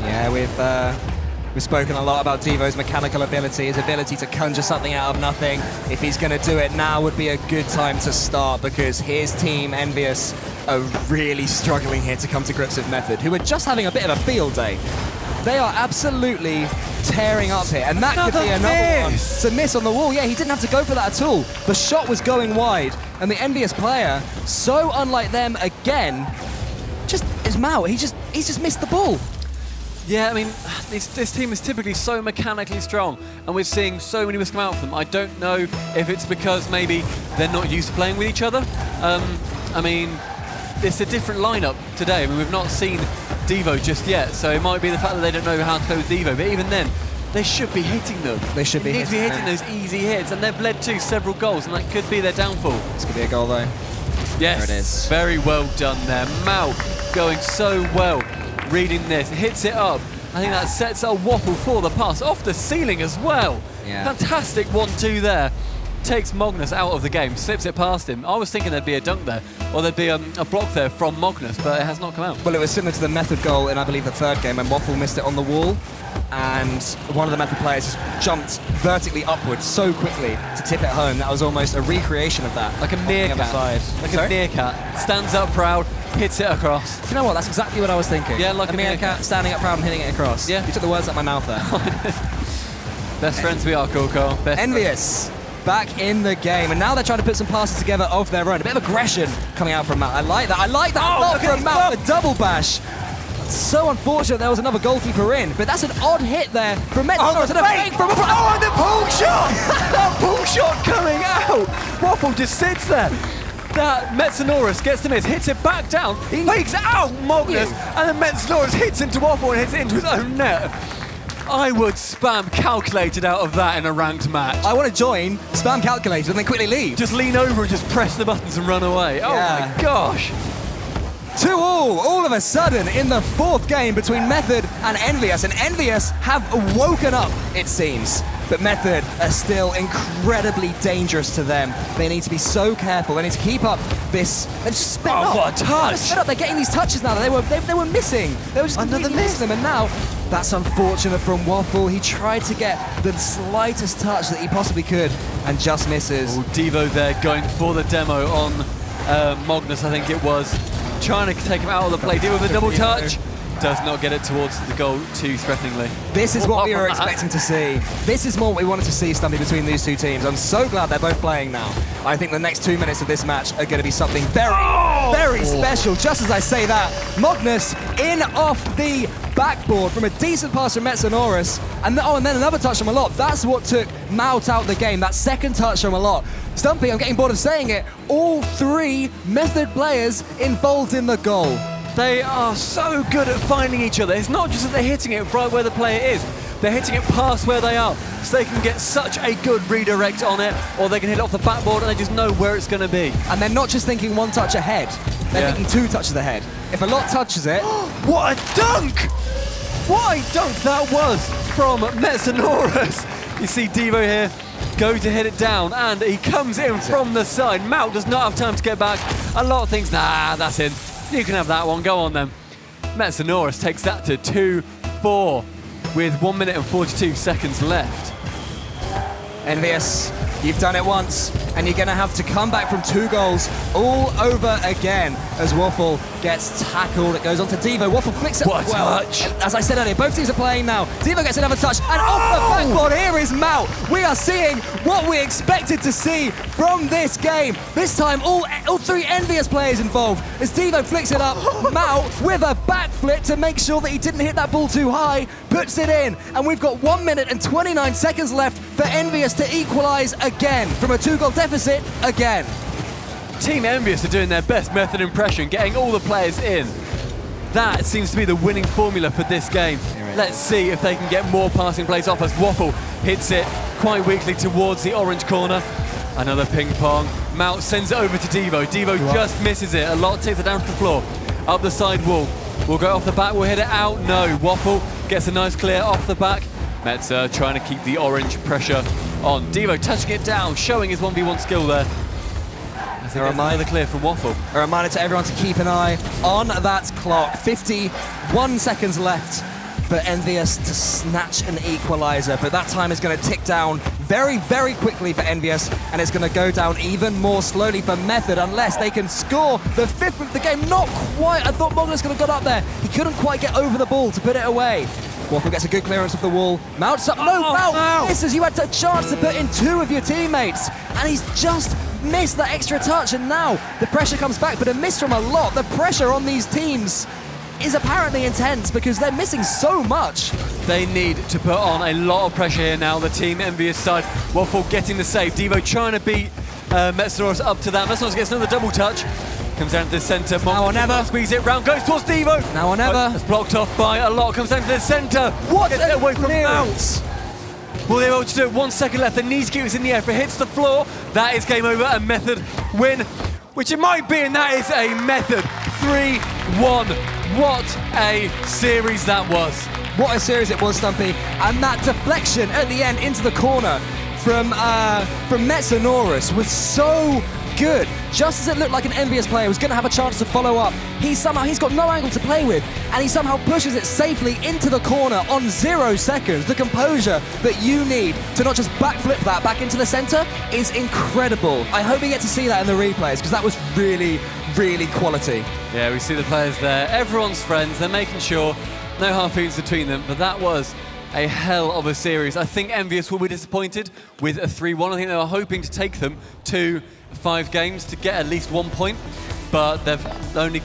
Yeah, we've spoken a lot about Devo's mechanical ability, his ability to conjure something out of nothing. If he's going to do it, now would be a good time to start, because his team, Envyus, are really struggling here to come to grips with Method, who are just having a bit of a field day. They are absolutely tearing up here, and that could be another one. It's a miss on the wall. Yeah, he didn't have to go for that at all. The shot was going wide, and the Envyus player, so unlike them again, just is Mao. He's just missed the ball. Yeah, I mean, this team is typically so mechanically strong, and we're seeing so many whiffs come out from them. I don't know if it's because maybe they're not used to playing with each other. I mean, it's a different lineup today. I mean, we've not seen Devo just yet, so it might be the fact that they don't know how to play with Devo, but even then, they should be hitting them. They should be hitting those easy hits, and they've led to several goals, and that could be their downfall. This could be a goal, though. Yes, there it is. Very well done there. Mao going so well, reading this, hits it up. I think that sets a Waffle for the pass, off the ceiling as well. Yeah. Fantastic 1-2 there. Takes Magnus out of the game, slips it past him. I was thinking there'd be a dunk there, or there'd be a block there from Magnus, but it has not come out. Well, it was similar to the Method goal in, I believe, the 3rd game, when Waffle missed it on the wall, and one of the Method players just jumped vertically upwards so quickly to tip it home. That was almost a recreation of that. Like a meerkat. Like a meerkat. Stands up proud, hits it across. Do you know what? That's exactly what I was thinking. Yeah, like a meerkat standing up proud and hitting it across. Yeah. You took the words out of my mouth there. Best friends we are, Coco. Envyus back in the game, and now they're trying to put some passes together of their own. A bit of aggression coming out from Matt. I like that. I like that a lot from Matt. The double bash. So unfortunate there was another goalkeeper in, but that's an odd hit there from Metsonoras. And the pull shot! That pull shot coming out! Waffle just sits there. That Metsonoras gets the miss, hits it back down, fakes out Magnus, and then Metsonoras hits into Waffle and hits it into his own net. I would spam calculated out of that in a ranked match. I want to join, spam calculated, and then quickly leave. Just lean over and just press the buttons and run away. Oh my gosh. 2-2 all of a sudden in the 4th game between Method and Envyus, and Envyus have woken up, it seems. but Method are still incredibly dangerous to them. They need to be so careful. They need to keep up this. They've just sped up. What a touch! Sped up. They're getting these touches now that they were missing. They were just completely missing them, and now that's unfortunate from Waffle. He tried to get the slightest touch that he possibly could and just misses. Oh, Devo there going for the demo on Magnus, I think it was. Trying to take him out of the play. Devo with a double touch. Does not get it towards the goal too threateningly. This is what we were expecting to see. This is more what we wanted to see, Stumpy, between these two teams. I'm so glad they're both playing now. I think the next 2 minutes of this match are going to be something very special. Just as I say that, Magnus in off the backboard from a decent pass from Metsonoris. And then another touch from Malott. That's what took Maut out the game, that second touch from Malott. Stumpy, I'm getting bored of saying it, all 3 Method players involved in the goal. They are so good at finding each other. It's not just that they're hitting it right where the player is. They're hitting it past where they are. So they can get such a good redirect on it, or they can hit it off the backboard and they just know where it's going to be. And they're not just thinking 1 touch ahead. They're thinking 2 touches ahead. If a lot touches it... What a dunk! What a dunk that was from Metsonoris. You see Devo here go to hit it down, and he comes in from the side. Maut does not have time to get back. A lot of things, nah, that's in. You can have that one, go on then. Metsonoris takes that to 2-4 with 1 minute and 42 seconds left. Envyus, you've done it once, and you're going to have to come back from 2 goals all over again as Waffle gets tackled. It goes on to Devo. Waffle flicks it What a well. touch. As I said earlier, both teams are playing now. Devo gets another touch, and off the backboard, here is Maut. We are seeing what we expected to see from this game. This time, all 3 Envyus players involved. As Devo flicks it up, Maut with a backflip to make sure that he didn't hit that ball too high, puts it in, and we've got 1 minute and 29 seconds left for Envyus to equalize again from a 2-goal deficit again. Team Envyus are doing their best Method impression, getting all the players in. That seems to be the winning formula for this game. Let's see if they can get more passing plays off as Waffle hits it quite weakly towards the orange corner. Another ping pong. Maut sends it over to Devo. Devo just misses it. A lot takes it down to the floor. Up the side wall. We'll go off the back. We'll hit it out. No. Waffle gets a nice clear off the back. Metzer trying to keep the orange pressure on. Devo touching it down, showing his 1v1 skill there. I think another clear from Waffle. A reminder to everyone to keep an eye on that clock. 51 seconds left for Envyus to snatch an equalizer, but that time is going to tick down very, very quickly for Envyus, and it's going to go down even more slowly for Method unless they can score the 5th of the game. Not quite. I thought Magnus could have got up there. He couldn't quite get over the ball to put it away. Waffle gets a good clearance of the wall. Maut's up. No, Maut misses. You had a chance to put in 2 of your teammates, and he's just missed that extra touch, and now the pressure comes back, but a miss from Malott. The pressure on these teams is apparently intense because they're missing so much. They need to put on a lot of pressure here now, the Team Envyus side. Waffle getting the save. Devo trying to beat Metsonoris up to that. Metsonoris gets another double touch. Comes down to the centre. Now or never. Squeeze it round. Goes towards Devo. Now or never. It's blocked off by a lot. Comes down to the centre. What Gets it away from Maut. Will they be able to do it? 1 second left. They need to keep this in the air. If it hits the floor, that is game over. A Method win, which it might be, and that is a Method 3-1. What a series that was. What a series it was, Stumpy. And that deflection at the end into the corner from Metsonoris was so good. Just as it looked like an Envyus player was going to have a chance to follow up, he's got no angle to play with, and he somehow pushes it safely into the corner on 0 seconds. The composure that you need to not just backflip that back into the center is incredible. I hope we get to see that in the replays, because that was really, really quality. Yeah, we see the players there. Everyone's friends. They're making sure no hard feelings between them, but that was a hell of a series. I think Envyus will be disappointed with a 3-1. I think they were hoping to take them to 5 games to get at least 1 point, but they've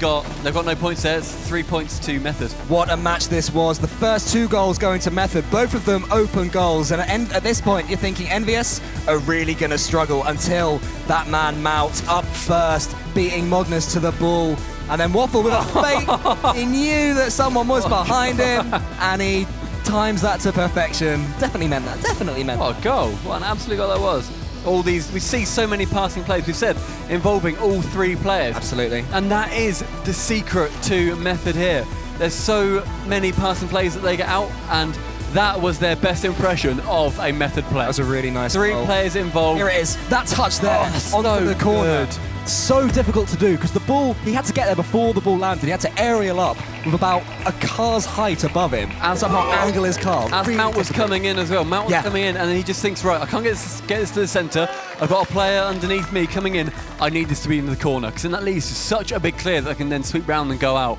got no points there. It's 3 points to Method. What a match this was. The first 2 goals going to Method, both of them open goals, and at this point you're thinking Envyus are really going to struggle until that man Maut up first, beating Magnus to the ball, and then Waffle with a fake. He knew that someone was behind him, and he times that to perfection. Definitely meant that. Definitely meant that. What a goal. What an absolute goal that was. All these, we see so many passing plays, we've said, involving all 3 players. Absolutely. And that is the secret to Method here. There's so many passing plays that they get out, and that was their best impression of a Method player. That was a really nice 3 goal. players involved. Here it is. That touch there onto the corner. So difficult to do because the ball, he had to get there before the ball landed. He had to aerial up with about a car's height above him and somehow angle his car. As really Mount was difficult. coming in as well. Mount was coming in and then he just thinks, right, I can't get this to the centre. I've got a player underneath me coming in. I need this to be in the corner because then that leads to such a big clear that I can then sweep round and go out.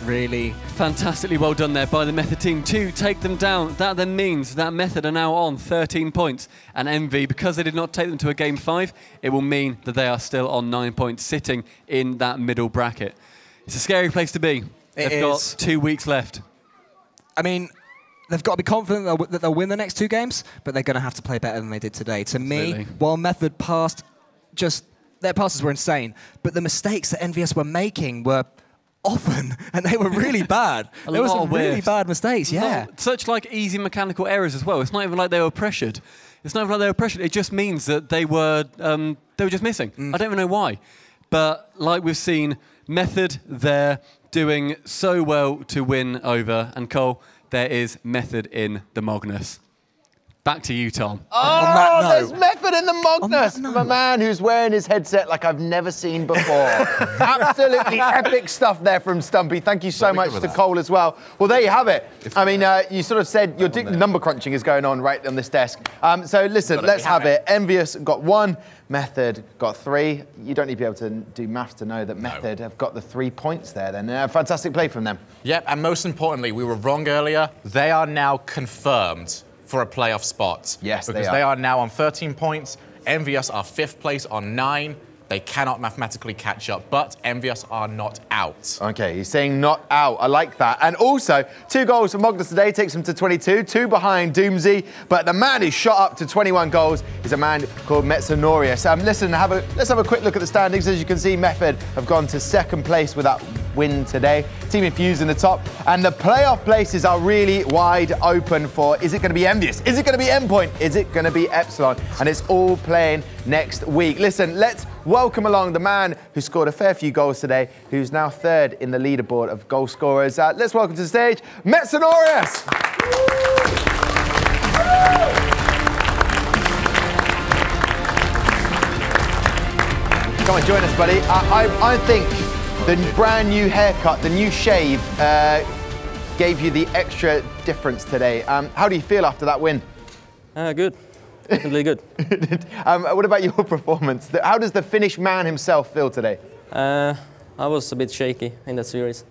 Really fantastically well done there by the Method team to take them down. That then means that Method are now on 13 points. And Envy, because they did not take them to a Game 5, it will mean that they are still on 9 points, sitting in that middle bracket. It's a scary place to be. They've got 2 weeks left. I mean, they've got to be confident that they'll win the next 2 games, but they're going to have to play better than they did today. To me, while Method passed, their passes were insane, but the mistakes that Envyus were making were often, and they were really bad. There were some really bad mistakes, Such like easy mechanical errors as well. It's not even like they were pressured. It just means that they were just missing. I don't even know why. But like we've seen, Method there doing so well to win over. And Cole, there is Method in the Magnus. Back to you, Tom. Oh, there's Method in the Magnus from a man who's wearing his headset like I've never seen before. Absolutely epic stuff there from Stumpy. Thank you so much to Cole as well. Well, there you have it. I mean, you sort of said your number crunching is going on right on this desk. So listen, let's have it. Envyus got 1, Method got 3. You don't need to be able to do maths to know that Method have got the 3 points there then. Fantastic play from them. Yep, and most importantly, we were wrong earlier. They are now confirmed for a playoff spot. Yes, because they are now on 13 points. Envyus are 5th place on 9. They cannot mathematically catch up, but Envyus are not out. Okay, he's saying not out. I like that. And also, 2 goals for Magnus today takes him to 22, 2 behind Doomsy. But the man who's shot up to 21 goals is a man called Metsanorius. Listen, let's have a quick look at the standings. As you can see, Method have gone to 2nd place with that win today. Team Infused in the top. And the playoff places are really wide open for, is it going to be Envyus? Is it going to be Endpoint? Is it going to be Epsilon? And it's all playing next week. Listen, let's welcome along the man who scored a fair few goals today, who's now 3rd in the leaderboard of goal scorers. Let's welcome to the stage, Metsanorius! Come on, join us, buddy. I think the brand new haircut, the new shave, gave you the extra difference today. How do you feel after that win? Good. Definitely good. What about your performance? How does the Finnish man himself feel today? I was a bit shaky in that series,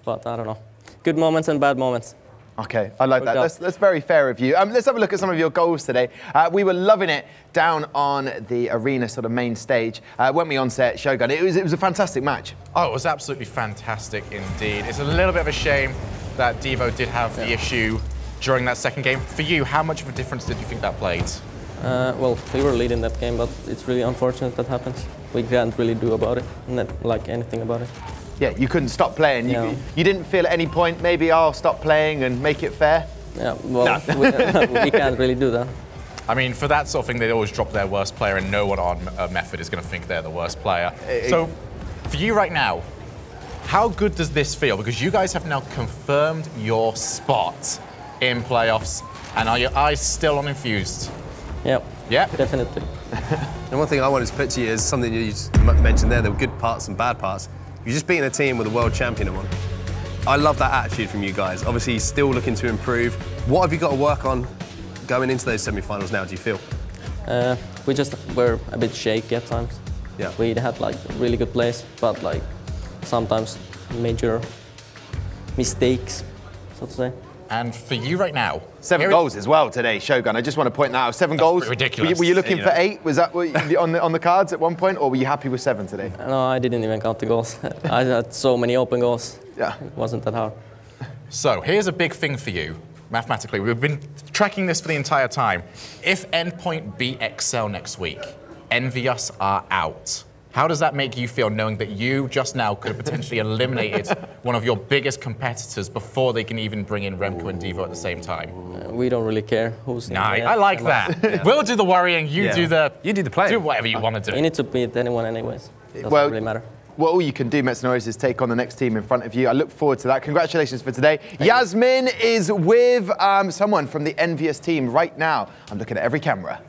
but I don't know. Good moments and bad moments. Okay, I like that. That's very fair of you. Let's have a look at some of your goals today. We were loving it down on the arena sort of main stage. When we on set, Shogun, it was a fantastic match. Oh, it was absolutely fantastic indeed. It's a little bit of a shame that Devo did have the issue during that second game. For you, how much of a difference did you think that played? Well, we were leading that game, but it's really unfortunate that happens. We can't really do about it, not like anything about it. Yeah, you couldn't stop playing. You didn't feel at any point, maybe I'll stop playing and make it fair? Yeah, well, we can't really do that. I mean, for that sort of thing, they always drop their worst player, and no one on Method is going to think they're the worst player. So, for you right now, how good does this feel? Because you guys have now confirmed your spot in playoffs, and are your eyes still on Infused? Yep. Yep. Definitely. And one thing I wanted to put to you is something you just mentioned there. There were good parts and bad parts. You're just beating a team with a world champion in one. I love that attitude from you guys. Obviously, still looking to improve. What have you got to work on going into those semi-finals now, do you feel? We just were a bit shaky at times. Yeah. We had like really good plays, but like sometimes major mistakes, so to say. And for you right now, 7 goals as well today, Shogun. I just want to point that out. 7 goals. Ridiculous. Were you looking for 8? Was that on the cards at one point, or were you happy with 7 today? No, I didn't even count the goals. I had so many open goals. Yeah. It wasn't that hard. So here's a big thing for you, mathematically. We've been tracking this for the entire time. If Endpoint beat Excel next week, Envyus are out. How does that make you feel, knowing that you just now could have potentially eliminated one of your biggest competitors before they can even bring in Remco and Devo at the same time? We don't really care who's in there. I like that. Yeah. We'll do the worrying, you do the playing. Do whatever you want to do. You need to beat anyone anyways. Doesn't really matter. well, all you can do, Metsonoris, is take on the next team in front of you. I look forward to that. Congratulations for today. Yasmin is with someone from the Envyus team right now. I'm looking at every camera.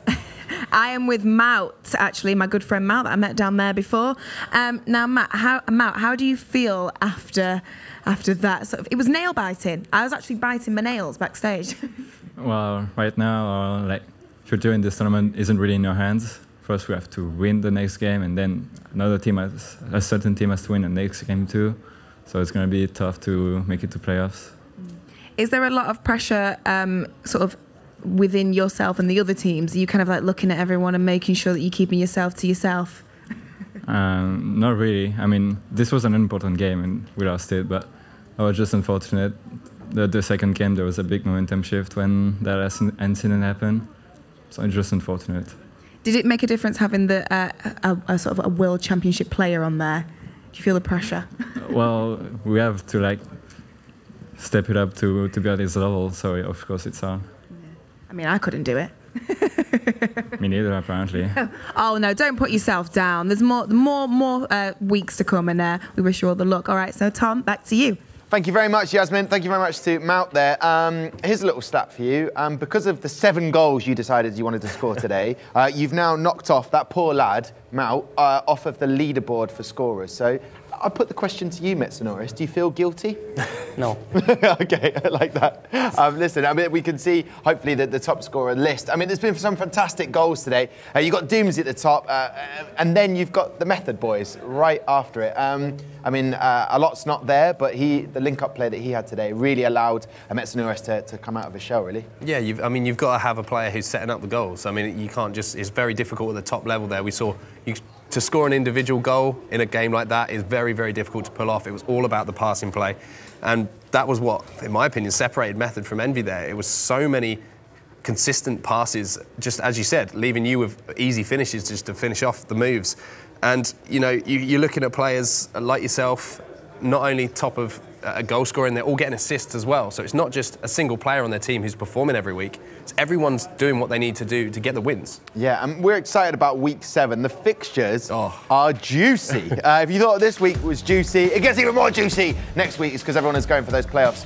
I am with Mout, actually, my good friend Mout that I met down there before. Now, Mout, how do you feel after that? Sort of, it was nail biting. I was actually biting my nails backstage. Well, right now, like, future in this tournament isn't really in your hands. First, we have to win the next game, and then another team a certain team has to win the next game too. So it's going to be tough to make it to playoffs. Is there a lot of pressure, sort of, within yourself and the other teams? Are you kind of like looking at everyone and making sure that you're keeping yourself to yourself? Not really. I mean, this was an important game and we lost it, but I was just unfortunate. The second game, there was a big momentum shift when that incident happened. So it's just unfortunate. Did it make a difference having the a sort of a world championship player on there? Do you feel the pressure? Well, we have to like step it up to be at this level. So of course it's hard. I mean, I couldn't do it. Me neither, apparently. Oh no! Don't put yourself down. There's more weeks to come, and we wish you all the luck. All right, so Tom, back to you. Thank you very much, Yasmin. Thank you very much to Mout there. Here's a little stat for you. Because of the 7 goals you decided you wanted to score today, you've now knocked off that poor lad, Mout, off of the leaderboard for scorers. So I'll put the question to you, Metsonoris. Do you feel guilty? No. Okay, I like that. Listen, I mean, we can see, hopefully, the top scorer list. I mean, there's been some fantastic goals today. You've got Doomsy at the top, and then you've got the Method boys right after it. I mean, a lot's not there, but the link-up play that he had today really allowed Metsonoris to come out of his shell, really. Yeah, you've got to have a player who's setting up the goals. I mean, you can't just... It's very difficult at the top level there. We saw... To score an individual goal in a game like that is very, very difficult to pull off. It was all about the passing play. And that was what, in my opinion, separated Method from Envy there. It was so many consistent passes, just as you said, leaving you with easy finishes just to finish off the moves. And, you know, you're looking at players like yourself, not only top of a goal scoring, they're all getting assists as well. So it's not just a single player on their team who's performing every week. It's everyone's doing what they need to do to get the wins. Yeah, and we're excited about week 7. The fixtures are juicy. If you thought this week was juicy, it gets even more juicy next week. It's because everyone is going for those playoff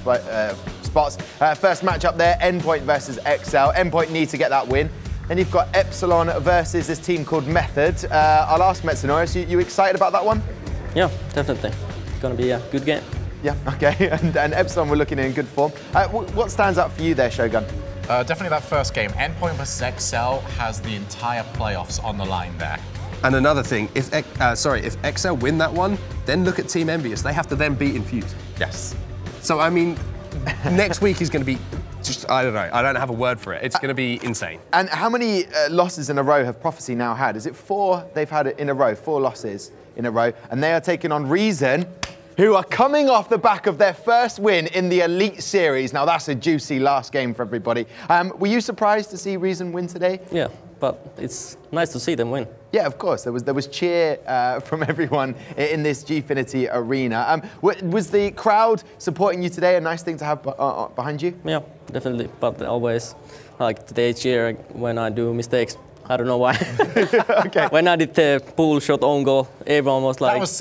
spots. First match up there, Endpoint versus Excel. Endpoint need to get that win. Then you've got Epsilon versus this team called Method. I'll ask Metsonoris, you excited about that one? Yeah, definitely. It's going to be a good game. Yeah, okay. And Epsilon were looking in good form. What stands out for you there, Shogun? Definitely that first game. Endpoint versus Excel has the entire playoffs on the line there. And another thing, if Excel win that one, then look at Team Envyus. They have to then beat Infuse. Yes. So, I mean, next week is going to be just, I don't know, I don't have a word for it. It's going to be insane. And how many losses in a row have Prophecy now had? Is it 4 they've had in a row, 4 losses in a row? And they are taking on Reason, who are coming off the back of their first win in the Elite Series. Now, that's a juicy last game for everybody. Were you surprised to see Reason win today? Yeah, but it's nice to see them win. Yeah, of course. There was cheer from everyone in this Gfinity arena. Was the crowd supporting you today a nice thing to have behind you? Yeah, definitely. But always, like, they cheer when I do mistakes. I don't know why. Okay. When I did the pull shot on goal, everyone was like That was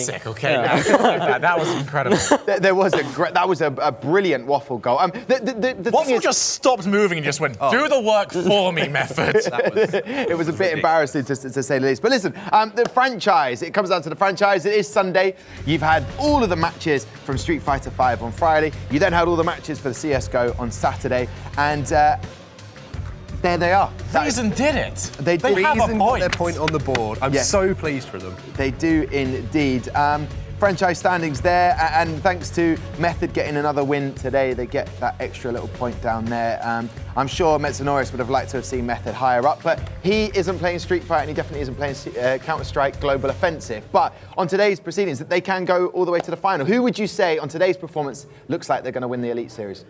sick, okay? Yeah. That was incredible. That was a brilliant waffle goal. Waffle just stopped moving and just went, do the work for me, Method. It was a bit embarrassing to say the least. But listen, the franchise, it comes down to the franchise. It is Sunday. You've had all of the matches from Street Fighter V on Friday. You then had all the matches for the CSGO on Saturday. And there they are. Reason did it. They have a point. Their point on the board. I'm so pleased for them. They do indeed. Franchise standings there, and thanks to Method getting another win today, they get that extra little point down there. I'm sure Metsonoris would have liked to have seen Method higher up, but he isn't playing Street Fighter and he definitely isn't playing Counter-Strike Global Offensive. But on today's proceedings, they can go all the way to the final. Who would you say on today's performance looks like they're going to win the Elite Series?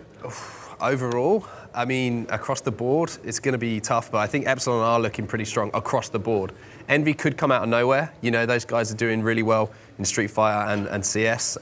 Overall, I mean, across the board, it's going to be tough, but I think Epsilon are looking pretty strong across the board. Envy could come out of nowhere. You know, those guys are doing really well in Street Fighter and CS.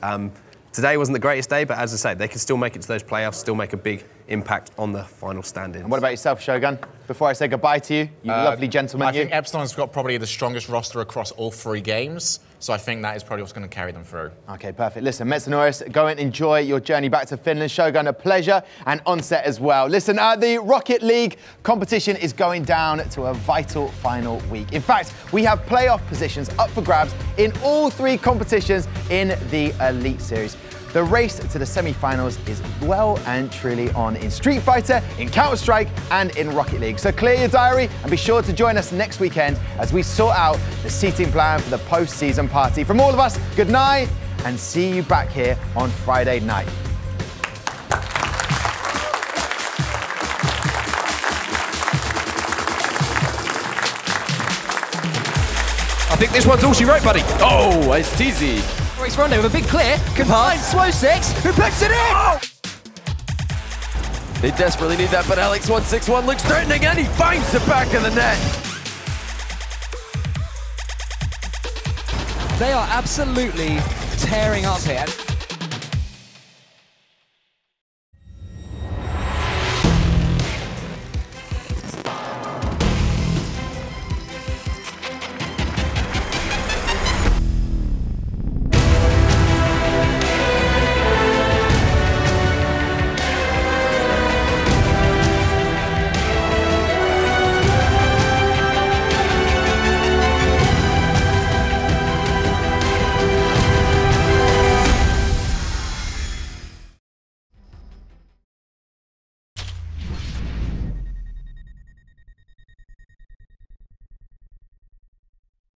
Today wasn't the greatest day, but as I say, they can still make it to those playoffs, still make a big impact on the final standings. And what about yourself, Shogun? Before I say goodbye to you, you lovely gentleman. I think Epsilon's got probably the strongest roster across all 3 games. So I think that is probably what's going to carry them through. Okay, perfect. Listen, Metanoris, go and enjoy your journey back to Finland. Shogun, a pleasure, and Onset as well. Listen, the Rocket League competition is going down to a vital final week. In fact, we have playoff positions up for grabs in all 3 competitions in the Elite Series. The race to the semi-finals is well and truly on in Street Fighter, in Counter-Strike, and in Rocket League. So clear your diary and be sure to join us next weekend as we sort out the seating plan for the post-season party. From all of us, good night, and see you back here on Friday night. I think this one's all she wrote, buddy. Oh, it's TZ. Race Rondo with a big clear. Combined Swow6, who puts it in! Oh! They desperately need that, but Alex161 looks threatening and he finds the back of the net. They are absolutely tearing up here.